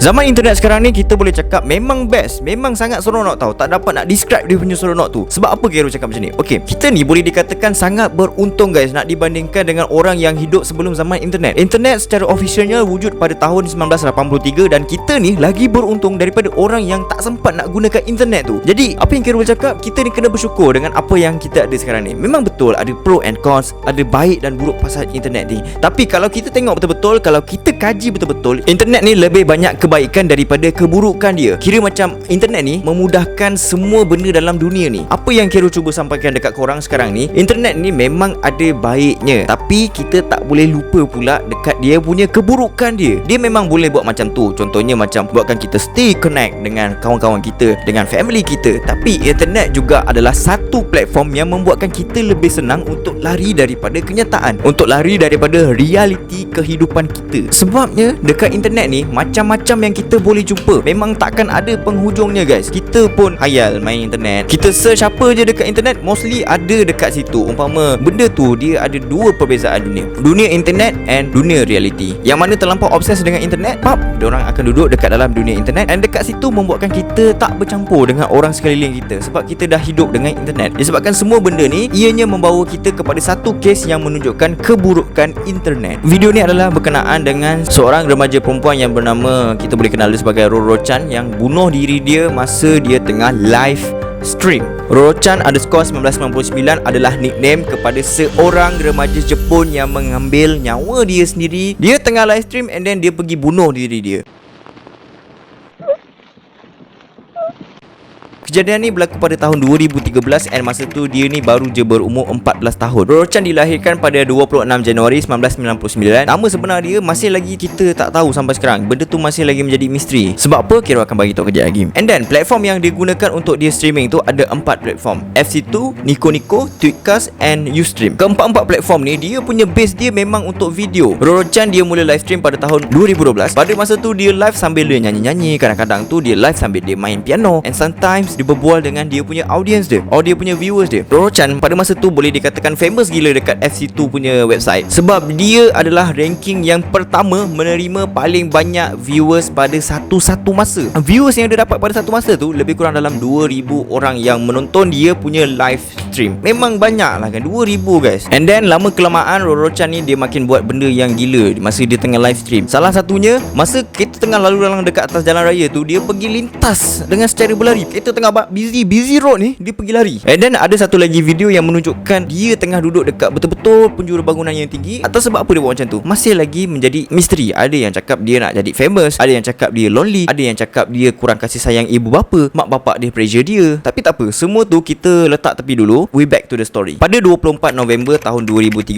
Zaman internet sekarang ni kita boleh cakap memang best, memang sangat seronok tau. Tak dapat nak describe dia punya seronok tu. Sebab apa Kero cakap macam ni? Okay, kita ni boleh dikatakan sangat beruntung guys nak dibandingkan dengan orang yang hidup sebelum zaman internet. Internet secara officialnya wujud pada tahun 1983 dan kita ni lagi beruntung daripada orang yang tak sempat nak gunakan internet tu. Jadi apa yang Kero boleh cakap, kita ni kena bersyukur dengan apa yang kita ada sekarang ni. Memang betul ada pro and cons, ada baik dan buruk pasal internet ni. Tapi kalau kita tengok betul-betul, kalau kita kaji betul-betul, internet ni lebih banyak kebaikan daripada keburukan dia. Kira macam internet ni memudahkan semua benda dalam dunia ni. Apa yang Kero cuba sampaikan dekat korang sekarang ni, internet ni memang ada baiknya, tapi kita tak boleh lupa pula dekat dia punya keburukan dia. Dia memang boleh buat macam tu. Contohnya macam buatkan kita stay connect dengan kawan-kawan kita, dengan family kita. Tapi internet juga adalah satu platform yang membuatkan kita lebih senang untuk lari daripada kenyataan, untuk lari daripada realiti kehidupan kita. Sebabnya dekat internet ni macam-macam yang kita boleh jumpa. Memang takkan ada penghujungnya guys. Kita pun hayal main internet. Kita search apa je dekat internet, mostly ada dekat situ. Umpama benda tu dia ada dua perbezaan dunia. Dunia internet and dunia reality. Yang mana terlampau obses dengan internet, diorang akan duduk dekat dalam dunia internet, dan dekat situ membuatkan kita tak bercampur dengan orang sekeliling kita. Sebab kita dah hidup dengan internet. Disebabkan semua benda ni ianya membawa kita kepada satu kes yang menunjukkan keburukan internet. Video ni adalah berkenaan dengan seorang remaja perempuan yang bernama, kita boleh kenal dia sebagai Roro Chan, yang bunuh diri dia masa dia tengah live stream. Roro Chan _1999 adalah nickname kepada seorang remaja Jepun yang mengambil nyawa dia sendiri. Dia tengah live stream and then dia pergi bunuh diri dia. Kejadian ni berlaku pada tahun 2013 and masa tu dia ni baru je berumur 14 tahun. Roro Chan dilahirkan pada 26 Januari 1999. Nama sebenar dia masih lagi kita tak tahu sampai sekarang. Benda tu masih lagi menjadi misteri. Sebab apa? Kira akan bagi tahu kejap lagi. And then platform yang digunakan untuk dia streaming tu ada 4 platform: FC2, Nico, Tweetcast and Ustream. Keempat-empat platform ni dia punya base dia memang untuk video. Roro Chan dia mula live stream pada tahun 2012. Pada masa tu dia live sambil dia nyanyi-nyanyi. Kadang-kadang tu dia live sambil dia main piano. And sometimes dia berbual dengan dia punya audience dia, or dia punya viewers dia. Roro Chan pada masa tu boleh dikatakan famous gila dekat FC2 punya website. Sebab dia adalah ranking yang pertama menerima paling banyak viewers pada satu masa. Viewers yang dia dapat pada satu masa tu lebih kurang dalam 2,000 orang yang menonton dia punya live stream. Memang banyak lah kan, 2,000 guys. And then lama kelamaan Roro Chan ni dia makin buat benda yang gila masa dia tengah live stream. Salah satunya masa kita tengah lalu lalang dekat atas jalan raya tu, dia pergi lintas dengan secara berlari. Kita tengah busy road ni, dia pergi lari. And then ada satu lagi video yang menunjukkan dia tengah duduk dekat betul-betul penjuru bangunan yang tinggi. Atau sebab apa dia buat macam tu, masih lagi menjadi misteri. Ada yang cakap dia nak jadi famous, ada yang cakap dia lonely, ada yang cakap dia kurang kasih sayang ibu bapa, mak bapak dia pressure dia. Tapi tak apa, semua tu kita letak tepi dulu. We back to the story. Pada 24 November tahun 2013,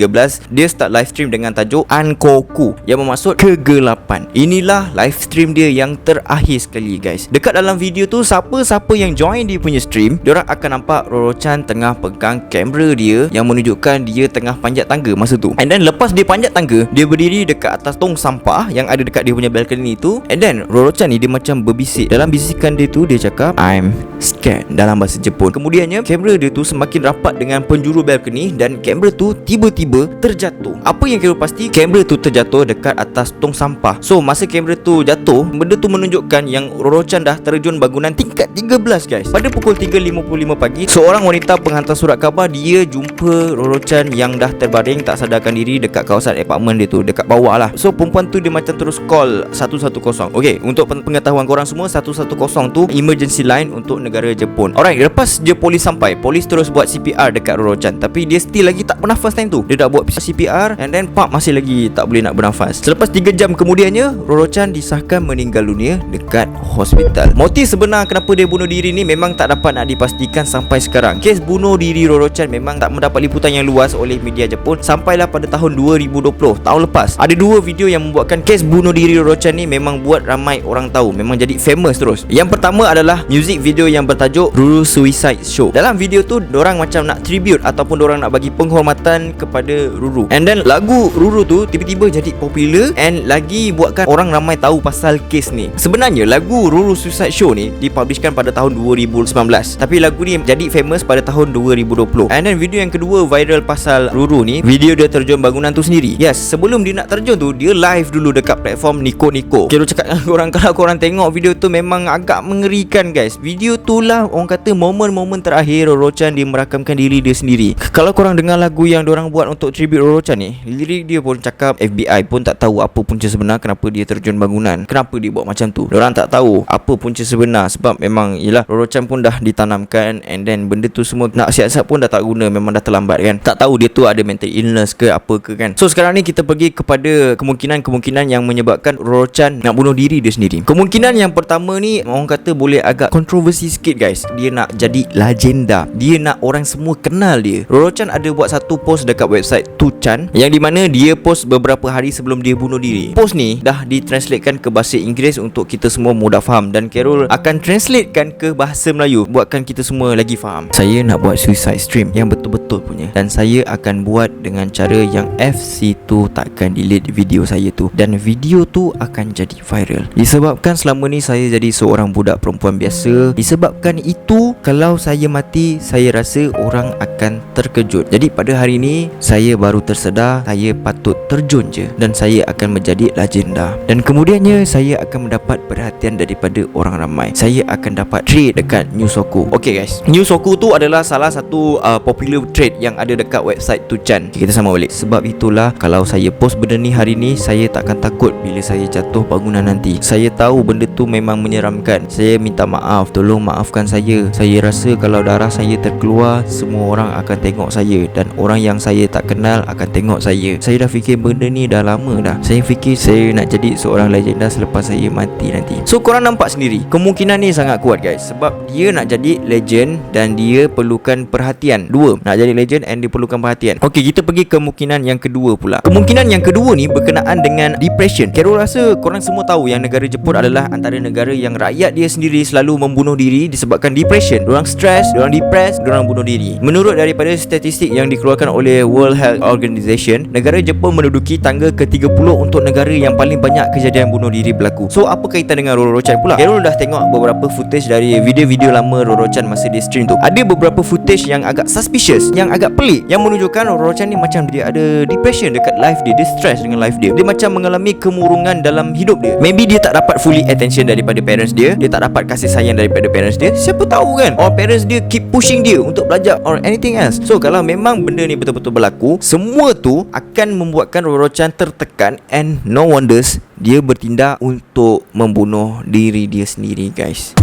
dia start live stream dengan tajuk Ankoku, yang bermaksud kegelapan. Inilah live stream dia yang terakhir sekali guys. Dekat dalam video tu, siapa-siapa yang join dia punya stream, diorang akan nampak Roro Chan tengah pegang kamera dia yang menunjukkan dia tengah panjat tangga masa tu. And then lepas dia panjat tangga, dia berdiri dekat atas tong sampah yang ada dekat dia punya balcony tu. And then Roro Chan ni dia macam berbisik. Dalam bisikan dia tu dia cakap I'm scared dalam bahasa Jepun. Kemudiannya kamera dia tu semakin rapat dengan penjuru balcony dan kamera tu tiba-tiba terjatuh. Apa yang kira pasti, kamera tu terjatuh dekat atas tong sampah. So masa kamera tu jatuh, benda tu menunjukkan yang Roro Chan dah terjun bangunan tingkat 13 guys. Pada pukul 3.55 pagi, seorang wanita penghantar surat khabar dia jumpa Roro Chan yang dah terbaring tak sadarkan diri dekat kawasan apartmen dia tu, dekat bawah lah. So perempuan tu dia macam terus call 110. Okay, untuk pengetahuan korang semua, 110 tu emergency line untuk negara Jepun. Alright, lepas je polis sampai, polis terus buat CPR dekat Roro Chan. Tapi dia still lagi tak bernafas time tu. Dia dah buat CPR and then masih lagi tak boleh nak bernafas. Selepas 3 jam kemudiannya, Roro Chan disahkan meninggal dunia dekat hospital. Motif sebenar kenapa dia bunuh diri ni memang tak dapat nak dipastikan sampai sekarang. Kes bunuh diri Roro Chan memang tak mendapat liputan yang luas oleh media Jepun sampailah pada tahun 2020, tahun lepas. Ada 2 video yang membuatkan kes bunuh diri Roro Chan ni memang buat ramai orang tahu, memang jadi famous terus. Yang pertama adalah music video yang bertajuk Ruru Suicide Show. Dalam video tu dorang macam nak tribute ataupun dorang nak bagi penghormatan kepada Ruru. And then lagu Ruru tu tiba-tiba jadi popular and lagi buatkan orang ramai tahu pasal kes ni. Sebenarnya lagu Ruru Suicide Show ni dipublishkan pada tahun 2019. Tapi lagu ni jadi famous pada tahun 2020. And then video yang kedua viral pasal Ruru ni, video dia terjun bangunan tu sendiri. Yes, sebelum dia nak terjun tu, dia live dulu dekat platform Niko Niko. Kira cakap dengan korang, kalau korang tengok video tu memang agak mengerikan guys. Video tu lah orang kata momen-momen terakhir Roro Chan dia merakamkan diri dia sendiri. Kalau korang dengar lagu yang diorang buat untuk tribute Roro Chan ni, lirik dia pun cakap FBI pun tak tahu apa punca sebenar kenapa dia terjun bangunan, kenapa dia buat macam tu. Diorang tak tahu apa punca sebenar, sebab memang yelah Roro Chan pun dah ditanamkan, and then benda tu semua nak siasat pun dah tak guna, memang dah terlambat kan. Tak tahu dia tu ada mental illness ke apa ke kan. So sekarang ni kita pergi kepada kemungkinan yang menyebabkan Roro Chan nak bunuh diri dia sendiri. Kemungkinan yang pertama ni orang kata boleh agak kontroversi sikit guys. Dia nak jadi legenda, dia nak orang semua kenal dia. Roro Chan ada buat satu post dekat website 2chan, yang di mana dia post beberapa hari sebelum dia bunuh diri. Post ni dah ditranslatekan ke bahasa Inggeris untuk kita semua mudah faham, dan Carol akan translatekan ke bahasa Melayu buatkan kita semua lagi faham. Saya nak buat suicide stream yang betul-betul punya, dan saya akan buat dengan cara yang FC tu takkan delete video saya tu, dan video tu akan jadi viral. Disebabkan selama ni saya jadi seorang budak perempuan biasa. Disebabkan itu, kalau saya mati, saya rasa orang akan terkejut. Jadi pada hari ni saya baru tersedar saya patut terjun je, dan saya akan menjadi legenda. Dan kemudiannya saya akan mendapat perhatian daripada orang ramai. Saya akan dapat trade dekat Newsoku. Okay guys, Newsoku tu adalah salah satu popular trade yang ada dekat website 2chan. Kita sama balik. Sebab itulah kalau saya post benda ni hari ni, saya takkan takut bila saya jatuh bangunan nanti. Saya tahu benda tu memang menyeramkan. Saya minta maaf, tolong maafkan saya. Saya rasa kalau darah saya terkeluar, semua orang akan tengok saya, dan orang yang saya tak kenal akan tengok saya. Saya dah fikir benda ni dah lama dah. Saya fikir saya nak jadi seorang legenda selepas saya mati nanti. So korang nampak sendiri, kemungkinan ni sangat kuat guys. Sebab dia nak jadi legend dan dia perlukan perhatian. Dua, nak jadi legend and dia perlukan perhatian. Okay, kita pergi kemungkinan yang kedua pula. Kemungkinan yang kedua ni berkenaan dengan depression. Carol rasa korang semua tahu yang negara Jepun adalah antara negara yang rakyat dia sendiri selalu membunuh diri disebabkan depression. Diorang stress, diorang depressed, diorang bunuh diri. Menurut daripada statistik yang dikeluarkan oleh World Health Organization, negara Jepun menduduki tangga ke-30 untuk negara yang paling banyak kejadian bunuh diri berlaku. So apa kaitan dengan Roro Chan pula? Carol dah tengok beberapa footage dari video-video lama Roro Chan masa dia stream tu. Ada beberapa footage yang agak suspicious, yang agak pelik, yang menunjukkan Roro Chan ni macam dia ada depression dekat live dia. Dia stress dengan live dia. Dia macam mengalami kemurungan dalam hidup dia. Maybe dia tak dapat fully attention daripada parents dia. Dia tak dapat kasih sayang daripada parents dia. Siapa tahu kan, or parents dia keep pushing dia untuk belajar or anything else. So kalau memang benda ni betul-betul berlaku, semua tu akan membuatkan Roro Chan tertekan, and no wonders dia bertindak untuk membunuh diri dia sendiri guys.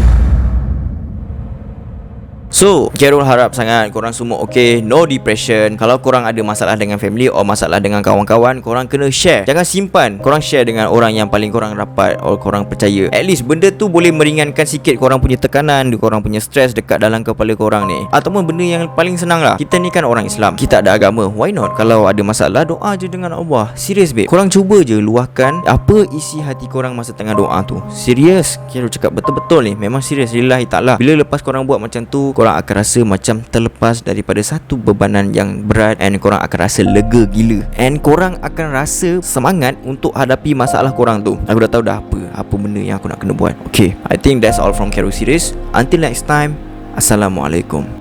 So, Carol harap sangat korang semua okay, no depression. Kalau korang ada masalah dengan family atau masalah dengan kawan-kawan, korang kena share. Jangan simpan. Korang share dengan orang yang paling korang rapat atau korang percaya. At least benda tu boleh meringankan sikit korang punya tekanan, korang punya stress dekat dalam kepala korang ni. Ataupun benda yang paling senang lah, kita ni kan orang Islam, kita ada agama. Why not? Kalau ada masalah, doa je dengan Allah. Serius babe, korang cuba je luahkan apa isi hati korang masa tengah doa tu. Serius, Carol cakap betul-betul ni, memang serius lillahi ta'ala. Bila lepas korang buat macam tu, korang akan rasa macam terlepas daripada satu bebanan yang berat, and korang akan rasa lega gila, and korang akan rasa semangat untuk hadapi masalah korang tu. Aku dah tahu dah apa benda yang aku nak kena buat. Okay, I think that's all from Carol series. Until next time, Assalamualaikum.